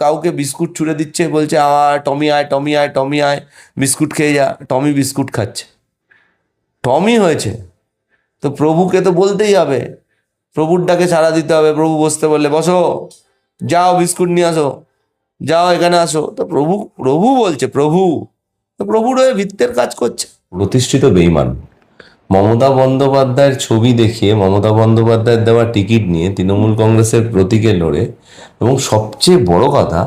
কাউকে বিস্কুট ছুঁড়ে দিচ্ছে, বলছে টমি আয়, টমি আয়, টমি আয়, বিস্কুট খেয়ে যা। টমি বিস্কুট খাচ্ছে, টমি হয়েছে। তো প্রভুকে তো বলতেই হবে, প্রভুর ডাকে সাড়া দিতে হবে। প্রভু বসতে বললে বসো, যাও বিস্কুট নিয়ে আসো, যাও এখানে আসো। তো প্রভু প্রভু বলছে, প্রভু তো প্রভুর হয়ে ভিত্তের কাজ করছে। প্রতিষ্ঠিত বেঈমান মমতা বন্দ্যোপাধ্যায়ের ছবি দেখিয়ে, মমতা বন্দ্যোপাধ্যায়ের দেওয়া টিকিট নিয়ে তৃণমূল কংগ্রেসের প্রতীকে লড়ে, এবং সবচেয়ে বড় কথা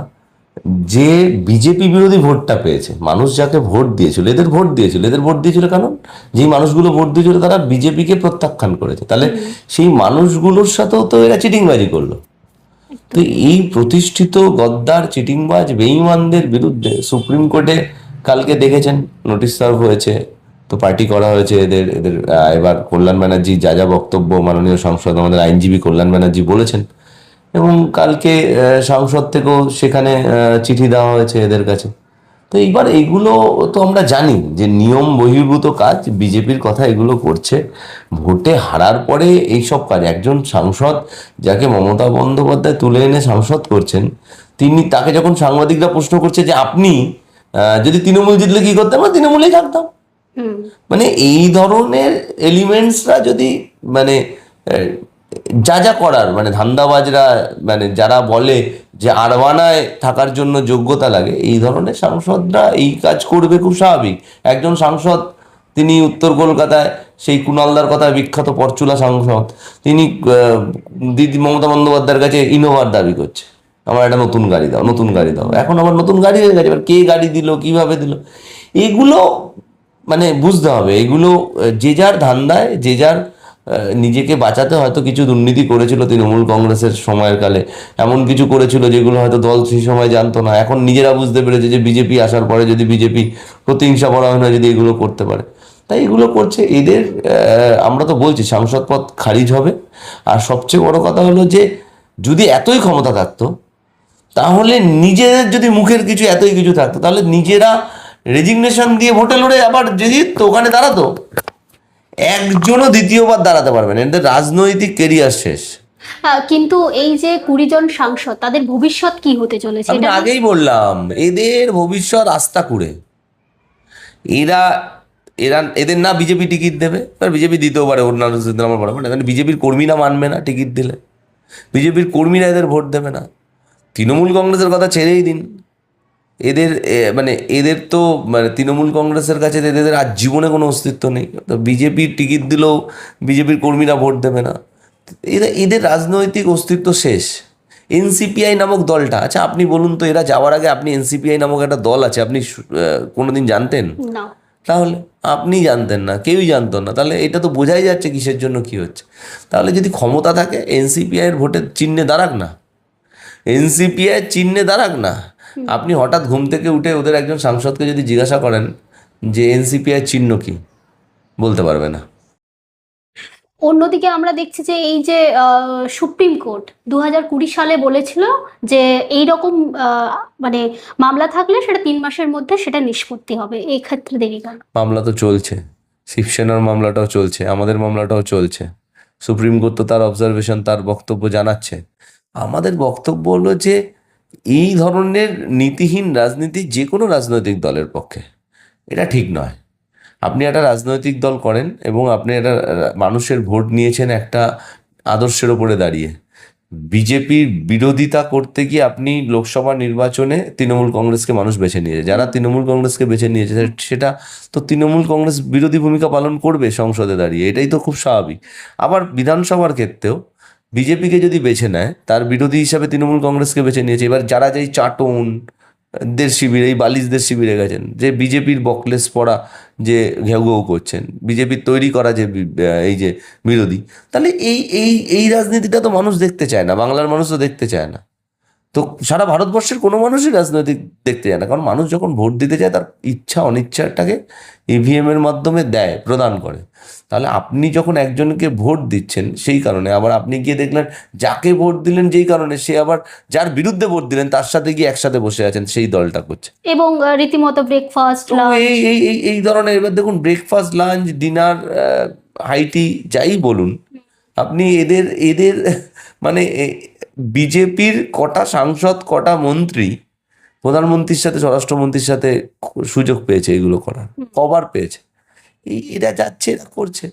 যে বিজেপি বিরোধী ভোটটা পেয়েছে, মানুষ যাকে ভোট দিয়েছিল, এদের ভোট দিয়েছিল কারণ যেই মানুষগুলো ভোট দিয়েছিল তারা বিজেপিকে প্রত্যাখ্যান করেছে। তাহলে সেই মানুষগুলোর সাথেও তো এরা চিটিংবাজি করলো। তো এই প্রতিষ্ঠিত গদ্দার, চিটিংবাজ, বেঈমানদের বিরুদ্ধে সুপ্রিম কোর্টে কালকে দেখেছেন নোটিশ সার্ভ হয়েছে, তো পার্টি করা হয়েছে এদের এদের এবার কল্যাণ ব্যানার্জি যা যা বক্তব্য মাননীয় সংসদ আমাদের আইনজীবী কল্যাণ ব্যানার্জি বলেছেন, এবং কালকে সংসদ থেকেও সেখানে চিঠি দেওয়া হয়েছে এদের কাছে। তো এইবার এগুলো তো আমরা জানি যে নিয়ম বহির্ভূত কাজ, বিজেপির কথা এগুলো করছে। ভোটে হারার পরে এইসব কাজ, একজন সাংসদ যাকে মমতা বন্দ্যোপাধ্যায় তুলে এনে সাংসদ করছেন, তাকে যখন সাংবাদিকরা প্রশ্ন করছে যে আপনি যদি তৃণমূল জিতলে কি করতেন, আমরা তৃণমূলেই থাকতাম। মানে এই ধরনের এলিমেন্টসরা যদি মানে যা যা করার, মানে ধান্দাবাজরা, মানে যারা বলে যে আরবানায় থাকার জন্য যোগ্যতা লাগে, এই ধরনের সাংসদরা এই কাজ করবে, খুব স্বাভাবিক। একজন সাংসদ, তিনি উত্তর কলকাতায় সেই কুণালদার কথায় বিখ্যাত পরচুলা সাংসদ, তিনি দিদি মমতা বন্দ্যোপাধ্যায়ের কাছে ইনোভার দাবি করছে, আমার একটা নতুন গাড়ি দাও, নতুন গাড়ি দাও। এখন আমার নতুন গাড়ি হয়ে গেছে, এবার কে গাড়ি দিল, কিভাবে দিল, এগুলো মানে বুঝতে হবে। এগুলো যে যার ধান্দায়, যে যার নিজেকে বাঁচাতে হয়তো কিছু দুর্নীতি করেছিল তৃণমূল কংগ্রেসের সময়ের কালে, এমন কিছু করেছিল যেগুলো হয়তো দল সেই সময় জানতো না, এখন নিজেরা বুঝতে পেরেছে যে বিজেপি আসার পরে যদি বিজেপি প্রতিহিংসা পরায়ণ হয়ে যদি এগুলো করতে পারে, তাই এগুলো করছে। এদের আমরা তো বলছি সাংসদ পদ খারিজ হবে। আর সবচেয়ে বড় কথা হলো যে যদি এতই ক্ষমতা থাকতো, তাহলে নিজেদের যদি মুখের কিছু এতই কিছু থাকতো, তাহলে নিজেরা রেজিগনেশন দিয়ে ভোটে লড়ে আবার যদি তো ওখানে দাঁড়াতো, একজনও দ্বিতীয়বার দাঁড়াতে পারবে না, এদের রাজনৈতিক কেরিয়ার শেষ। কিন্তু এই যে 20 জন সাংসদ, তাদের ভবিষ্যৎ কি হতে চলেছে? আমি আগেই বললাম, এদের ভবিষ্যৎ আস্থা কুড়ে। এরা এরা এদের না বিজেপি টিকিট দেবে, এবার বিজেপি দিতেও পারে, অন্যান্য আমার বড় মানে বিজেপির কর্মীরা মানবে না টিকিট দিলে, বিজেপির কর্মীরা এদের ভোট দেবে না। তৃণমূল কংগ্রেসের কথা ছেড়েই দিন, এদের মানে এদের তো মানে তৃণমূল কংগ্রেসের কাছে এদের আজ জীবনে কোনো অস্তিত্ব নেই। তো বিজেপির টিকিট দিলেও বিজেপির কর্মীরা ভোট দেবে না, এদের রাজনৈতিক অস্তিত্ব শেষ। এনসিপিআই নামক দলটা, আচ্ছা আপনি বলুন তো, এরা যাওয়ার আগে আপনি এনসিপিআই নামক একটা দল আছে আপনি কোনোদিন জানতেন? না। তাহলে আপনি জানতেন না, কেউই জানতো না, তাহলে এটা তো বোঝাই যাচ্ছে কিসের জন্য কি হচ্ছে। তাহলে যদি ক্ষমতা থাকে এনসিপিআই এর ভোটের চিহ্নে দাঁড়াক না, এনসিপিআই চিহ্নে দাঁড়াক না। আপনি হঠাৎ ঘুম থেকে উঠে ওদের একজন সাংসদকে যদি জিজ্ঞাসা করেন যে এনসিপিআই চিহ্ন কি, বলতে পারবে না। অন্যদিকে আমরা দেখছি যে এই যে সুপ্রিম কোর্ট 2020 সালে বলেছিল যে এই রকম মানে মামলা থাকলে সেটা 3 মাসের মধ্যে সেটা নিষ্পত্তি হবে, এই ক্ষেত্রে দেরি কেন? মামলা তো চলছে, শিবসেনার মামলাটাও চলছে, আমাদের মামলাটাও চলছে। সুপ্রিম কোর্ট তো তার অবজারভেশন, তার বক্তব্য জানাচ্ছে। আমাদের বক্তব্য হলো যে এই ধরনের নীতিহীন রাজনীতি যে কোনো রাজনৈতিক দলের পক্ষে এটা ঠিক নয়। আপনি একটা রাজনৈতিক দল করেন এবং আপনি একটা মানুষের ভোট নিয়েছেন একটা আদর্শের ওপরে দাঁড়িয়ে, বিজেপির বিরোধিতা করতে গিয়ে আপনি লোকসভা নির্বাচনে তৃণমূল কংগ্রেসকে মানুষ বেছে নিয়েছে, যারা তৃণমূল কংগ্রেসকে বেছে নিয়েছে সেটা তো তৃণমূল কংগ্রেস বিরোধী ভূমিকা পালন করবে সংসদে দাঁড়িয়ে, এটাই তো খুব স্বাভাবিক। আবার বিধানসভার ক্ষেত্রেও বিজেপিকে যদি বেছে নেয়, তার বিরোধী হিসাবে তৃণমূল কংগ্রেসকে বেছে নিয়েছে। এবার যারা যেই চাটন দের শিবিরে, এই বালিশদের শিবিরে গেছেন, যে বিজেপির বকলেস পড়া যে ঘেউ ঘেউ করছেন, বিজেপির তৈরি করা যে এই যে বিরোধী, তাহলে এই এই এই রাজনীতিটা তো মানুষ দেখতে চায় না, বাংলার মানুষ তো দেখতে চায় না। তো সারা ভারতবর্ষের কোনো মানুষই রাজনৈতিক দেখতে চায় না, কারণ মানুষ যখন ভোট দিতে যায় তার ইচ্ছা অনিচ্ছাটাকে ইভিএম এর মাধ্যমে দেয়, প্রদান করে। তাহলে আপনি যখন একজনকে ভোট দিচ্ছেন সেই কারণে, আবার আপনি গিয়ে দেখলেন যাকে ভোট দিলেন যেই কারণে, সে আবার যার বিরুদ্ধে ভোট দিলেন তার সাথে গিয়ে একসাথে বসে আছেন, সেই দলটা করছে। এবং রীতিমতো ব্রেকফাস্ট, এই এই এই এই ধরনের, এবার দেখুন ব্রেকফাস্ট, লাঞ্চ, ডিনার, হাইটি যাই বলুন আপনি, এদের এদের মানে বিজেপির কটা সাংসদ কটা মন্ত্রী প্রধানমন্ত্রীর সাথে স্বরাষ্ট্রমন্ত্রীর সাথে সুযোগ পেয়েছে এগুলো করার, কবার পেয়েছে? এরা যাচ্ছে, এরা করছে।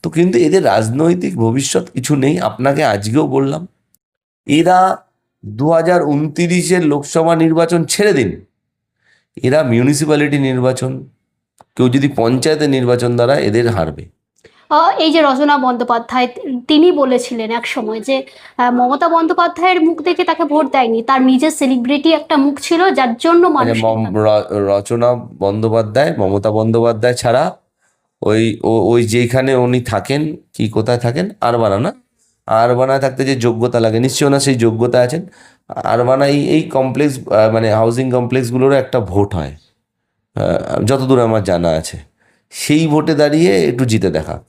তো কিন্তু এদের রাজনৈতিক ভবিষ্যৎ কিছু নেই। আপনাকে আজকেও বললাম, এরা 2029-এর লোকসভা নির্বাচন ছেড়ে দিন, এরা মিউনিসিপ্যালিটি নির্বাচন, কেউ যদি পঞ্চায়েতের নির্বাচন দ্বারা এদের হারবে। এই যে রচনা বন্দ্যোপাধ্যায় তিনি বলেছিলেন এক সময় যে মমতা বন্দ্যোপাধ্যায়ের মুখ দেখে তাকে ভোট দেয়নি, তার নিজের সেলিব্রিটি একটা মুখ ছিল যার জন্য মানুষ রচনা বন্দ্যোপাধ্যায়, মমতা বন্দ্যোপাধ্যায় ছাড়া ওই যেখানে উনি থাকেন, কি কোথায় থাকেন, আরবানা না, আরবানায় থাকতে যে যোগ্যতা লাগে, নিশ্চয় না সেই যোগ্যতা আছেন। আরবানা এই কমপ্লেক্স মানে হাউজিং কমপ্লেক্সগুলোরও একটা ভোট হয়, যতদূর আমার জানা আছে। সেই ভোটে দাঁড়িয়ে একটু জিতে দেখাক।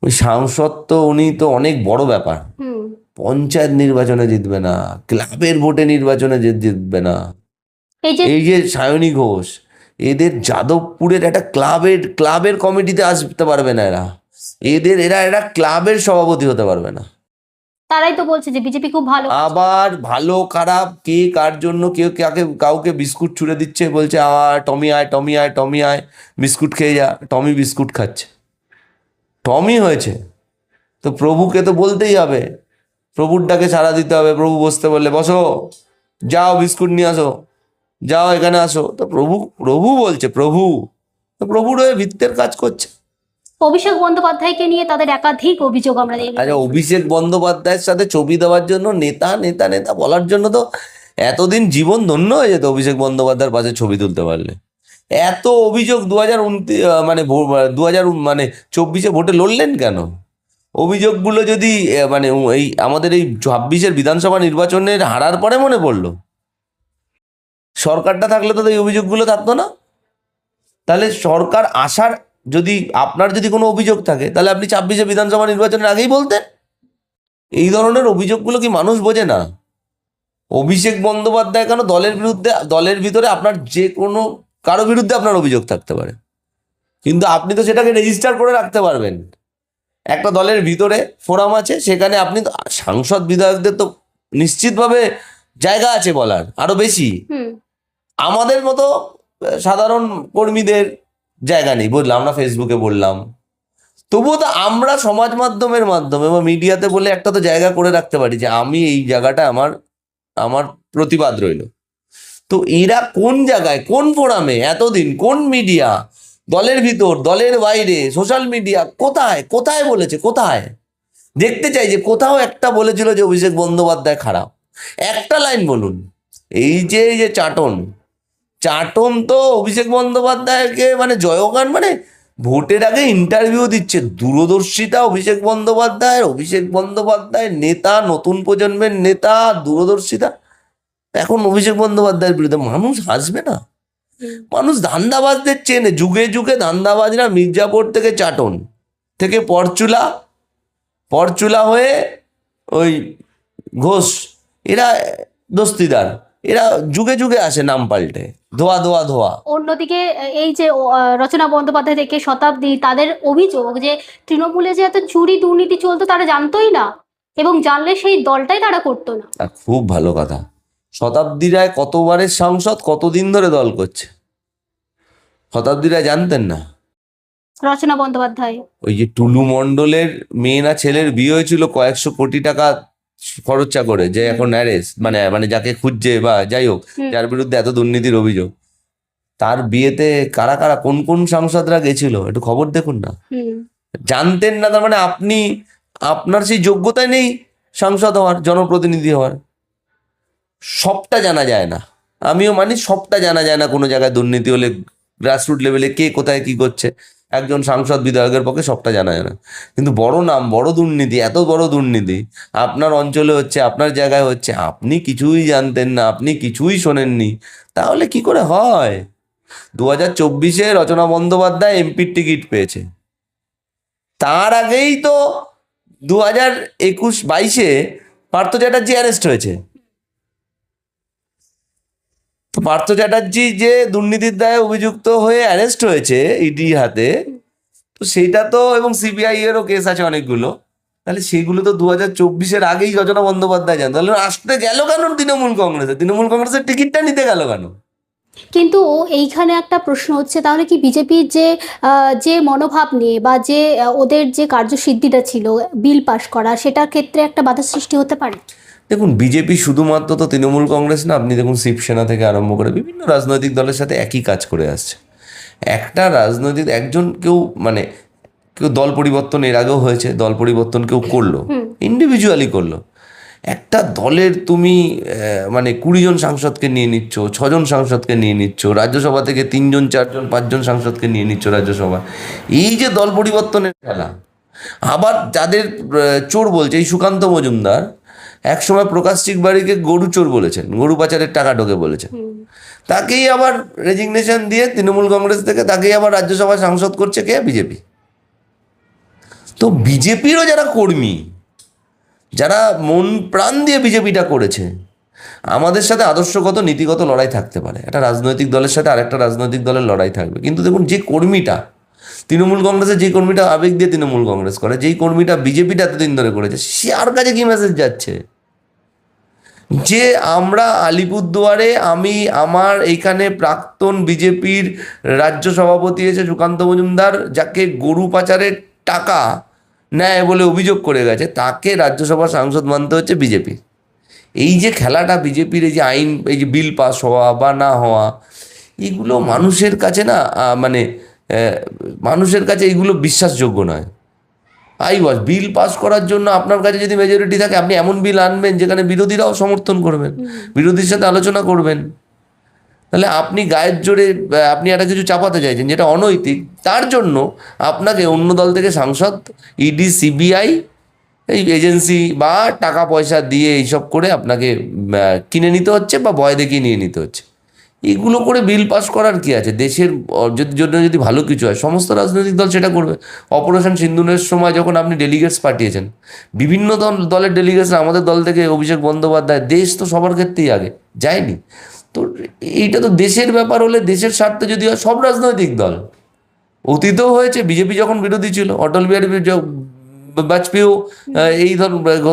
ওই সাংসদ তো উনি তো অনেক বড় ব্যাপার, পঞ্চায়েত নির্বাচনে জিতবে না, ক্লাবের ভোটে নির্বাচনে জিতবে না। এই যে সায়নী ঘোষ, এদের যাদবপুরের একটা ক্লাবের কমিটিতে আসতে পারবে না এরা এরা ক্লাবের সভাপতি হতে পারবে না। তারাই তো বলছে যে বিজেপি খুব ভালো। আবার ভালো খারাপ কে কার জন্য, কেউ কাউকে বিস্কুট ছুঁড়ে দিচ্ছে, বলছে টমি আয় টমি আয় টমি আয়, বিস্কুট খেয়ে যা। টমি বিস্কুট খাচ্ছে, টমি হয়েছে তো প্রভুকে তো বলতেই হবে, প্রভুর ডাকে সাড়া দিতে হবে। প্রভু বসতে বললে বসো, যাও বিস্কুট নিয়ে আসো, যাও এখানে আসো। তো প্রভু বলছে, তো প্রভুর হয়ে ভিত্তের কাজ করছে। অভিষেক বন্দ্যোপাধ্যায়কে নিয়ে তাদের একাধিক অভিযোগ আমরা দেখি। আচ্ছা, অভিষেক বন্দ্যোপাধ্যায়ের সাথে ছবি দেওয়ার জন্য নেতা নেতা নেতা বলার জন্য তো এতদিন জীবন ধন্য হয়ে যেত অভিষেক বন্দ্যোপাধ্যায়ের পাশে ছবি তুলতে পারলে। এত অভিযোগ 2024 ভোটে লড়লেন কেন? অভিযোগগুলো যদি মানে এই আমাদের এই 26-এর বিধানসভা নির্বাচনের হারার পরে মনে পড়লো, সরকারটা থাকলে তো এই অভিযোগগুলো থাকতো না। তাহলে সরকার আসার যদি আপনার যদি কোনো অভিযোগ থাকে, তাহলে আপনি 26-এ বিধানসভা নির্বাচনের আগেই বলতেন। এই ধরনের অভিযোগগুলো কি মানুষ বোঝে না? অভিষেক বন্দ্যোপাধ্যায় কেন, দলের ভিতরে আপনার যে কোনো কারো বিরুদ্ধে আপনার অভিযোগ থাকতে পারে, কিন্তু আপনি তো সেটাকে রেজিস্টার করে রাখতে পারবেন। একটা দলের ভিতরে ফোরাম আছে, সেখানে আপনি সাংসদ বিধায়কদের তো নিশ্চিতভাবে জায়গা আছে বলার, আরো বেশি। আমাদের মতো সাধারণ কর্মীদের জায়গা নেই, বললাম আমরা ফেসবুকে বললাম, তবুও তো আমরা সমাজ মাধ্যমের মাধ্যমে বা মিডিয়াতে বলে একটা তো জায়গা করে রাখতে পারি যে আমি এই জায়গাটা আমার প্রতিবাদ রইল। তো এরা কোন জায়গায়, কোন ফোরামে এতদিন, কোন মিডিয়া, দলের ভিতর দলের বাইরে সোশ্যাল মিডিয়া, কোথায় কোথায় বলেছে? কোথায় দেখতে চাই যে কোথাও একটা বলেছিল যে অভিষেক বন্দ্যোপাধ্যায় খারাপ? একটা লাইন বলুন। এই যে চাটন তো অভিষেক বন্দ্যোপাধ্যায়কে মানে জয়গান, মানে ভোটের আগে ইন্টারভিউ দিচ্ছে। দূরদর্শিতা অভিষেক বন্দ্যোপাধ্যায় নেতা, নতুন প্রজন্মের নেতা, দূরদর্শিতা। এখন অভিষেক বন্দ্যোপাধ্যায়ের বিরুদ্ধে মানুষ হাসবে না? মানুষ ধান্দাবাজদের চেনে, যুগে যুগে ধান্দাবাজরা মির্জাপুর থেকে চাটন থেকে পরচুলা হয়ে ওই ঘোষ, এরা দস্তিদার, এরা যুগে যুগে আসে নাম পাল্টে, ধোয়া। অন্যদিকে এই যে রচনা বন্দ্যোপাধ্যায় থেকে শতাব্দী, তাদের অভিযোগ যে তৃণমূলে যে এত চুরি দুর্নীতি চলতো তারা জানতোই না, এবং জানলে সেই দলটাই তারা করতো না। খুব ভালো কথা। শতাব্দী রায় কতবারের সাংসদ, কতদিন ধরে দল করছে? শতাব্দী রায় জানতেন না? রচনা বন্দ্যোপাধ্যায়, ওই যে টুলু মণ্ডলের মেয়ে না ছেলের বিয়ে হয়েছিল কয়েকশো কোটি টাকা খরচা করে, যে এখন অ্যারেস্ট, মানে যাকে খুঁজছে বা যাই হোক, যার বিরুদ্ধে এত দুর্নীতির অভিযোগ, তার বিয়েতে কারা কারা কোন কোন সাংসদরা গেছিল একটু খবর দেখুন না। জানতেন না? তার মানে আপনার সেই যোগ্যতাই নেই সাংসদ হওয়ার, জনপ্রতিনিধি হওয়ার। সবটা জানা যায় না, আমিও মানি সবটা জানা যায় না। কোনো জায়গায় দুর্নীতি হলে গ্রাসরুট লেভেলে কে কোথায় কি করছে, একজন সাংসদ বিধায়কের পক্ষে সবটা জানা যায় না। কিন্তু বড় নাম, বড় দুর্নীতি, এত বড় দুর্নীতি আপনার অঞ্চলে হচ্ছে, আপনার জায়গায় হচ্ছে, আপনি কিছুই জানতেন না, আপনি কিছুই শোনেননি, তাহলে কি করে হয়? 2024-এ রচনা বন্দ্যোপাধ্যায় এমপির টিকিট পেয়েছে, তার আগেই তো 2021-22-এ পার্থ চ্যাটার্জি অ্যারেস্ট হয়েছে। তো পার্থ চ্যাটার্জি যে দুর্নীতির দায়ে অভিযুক্ত হয়ে অ্যারেস্ট হয়েছে ইডি হাতে, তো সেইটা তো, এবং সিবিআই এরও কেস আছে অনেকগুলো, তাহলে সেগুলো তো 2024-এর আগেই রচনা বন্দ্যোপাধ্যায় জান, তাহলে আসতে গেল কেন তৃণমূল কংগ্রেসে? তৃণমূল কংগ্রেসের টিকিটটা নিতে গেল কেন? কিন্তু এইখানে একটা প্রশ্ন হচ্ছে, তাহলে কি বিজেপির যে মনোভাব নিয়ে বা যে ওদের যে কার্যসিদ্ধিটা ছিল বিল পাশ করা, সেটার ক্ষেত্রে একটা বাধা সৃষ্টি হতে পারে? দেখুন, বিজেপি শুধুমাত্র তো তৃণমূল কংগ্রেস না, আপনি দেখুন শিবসেনা থেকে আরম্ভ করে বিভিন্ন রাজনৈতিক দলের সাথে একই কাজ করে আসছে। একটা রাজনৈতিক একজন কেউ মানে কেউ দল পরিবর্তন এর আগেও হয়েছে, দল পরিবর্তন কেউ করলো, ইন্ডিভিজুয়ালি করলো। একটা দলের তুমি মানে 20 জন সাংসদকে নিয়ে নিচ্ছ, 6 জন সাংসদকে নিয়ে নিচ্ছ, রাজ্যসভা থেকে 3 জন 4 জন 5 জন সাংসদকে নিয়ে নিচ্ছ রাজ্যসভা। এই যে দল পরিবর্তনের খেলা, আবার যাদের চোর বলছে, এই সুকান্ত মজুমদার একসময় প্রকাশ চিকবাড়িকে গরু চোর বলেছেন, গরু পাচারের টাকা ঢোকে বলেছেন, তাকেই আবার রেজিগনেশন দিয়ে তৃণমূল কংগ্রেস থেকে তাকেই আবার রাজ্যসভা সাংসদ করছে কে? বিজেপি। তো বিজেপিরও যারা কর্মী, যারা মন প্রাণ দিয়ে বিজেপিটা করেছে, আমাদের সাথে আদর্শগত নীতিগত লড়াই থাকতে পারে, একটা রাজনৈতিক দলের সাথে আরেকটা রাজনৈতিক দলের লড়াই থাকবে, কিন্তু দেখুন যে কর্মীটা তৃণমূল কংগ্রেসের, যে কর্মীটা আবেগ দিয়ে তৃণমূল কংগ্রেস করে, যেই কর্মীটা বিজেপিটা এতদিন ধরে করেছে, সে আর কাছে কি মেসেজ যাচ্ছে? যে আমরা আলিপুরদুয়ারে, আমি আমার এইখানে প্রাক্তন বিজেপির রাজ্য সভাপতি এসে সুকান্ত মজুমদার, যাকে গরু পাচারের টাকা নেয় বলে অভিযোগ করে গেছে, তাকে রাজ্যসভা সাংসদ মানতে হচ্ছে বিজেপি। এই যে খেলাটা বিজেপির, এই যে আইন, এই যে বিল পাস হওয়া বা না হওয়া, এগুলো মানুষের কাছে না মানে মানুষের কাছে এইগুলো বিশ্বাসযোগ্য নয়। বিল পাস করার জন্য আপনার কাছে যদি মেজরিটি থাকে, আপনি এমন বিল আনবেন যেখানে বিরোধীরাও সমর্থন করবেন, বিরোধীর সাথে আলোচনা করবেন। তাহলে আপনি গায়ের জোরে আপনি একটা কিছু চাপাতে চাইছেন যেটা অনৈতিক, তার জন্য আপনাকে অন্য দল থেকে সাংসদ, ইডি, সিবিআই, এই এজেন্সি বা টাকা পয়সা দিয়ে এইসব করে আপনাকে কিনে নিতে হচ্ছে বা ভয় দেখিয়ে নিয়ে নিতে হচ্ছে। এগুলো করে বিল পাস করার কি আছে? দেশের জন্য যদি ভালো কিছু হয়, সমস্ত রাজনৈতিক দল সেটা করবে। অপারেশন সিন্দুরের সময় যখন আপনি ডেলিগেটস পাঠিয়েছেন, বিভিন্ন দলের ডেলিগেটস, আমাদের দল থেকে অভিষেক বন্দ্যোপাধ্যায়, দেশ তো সবার ক্ষেত্রেই আগে যায়নি। তো এইটা তো দেশের ব্যাপার হলে, দেশের স্বার্থে যদি হয়, সব রাজনৈতিক দল, অতীতেও হয়েছে, বিজেপি যখন বিরোধী ছিল, অটল বিহারী বাজপেয়ীও এই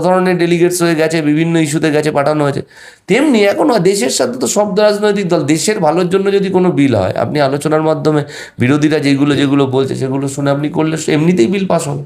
ধরনের ডেলিগেটস হয়ে গেছে, বিভিন্ন ইস্যুতে গেছে, পাঠানো হয়েছে। তেমনি এখন দেশের সাথে তো সব রাজনৈতিক দল, দেশের ভালোর জন্য যদি কোনো বিল হয়, আপনি আলোচনার মাধ্যমে বিরোধীরা যেগুলো বলছে সেগুলো শুনে আপনি করলে এমনিতেই বিল পাস হবে।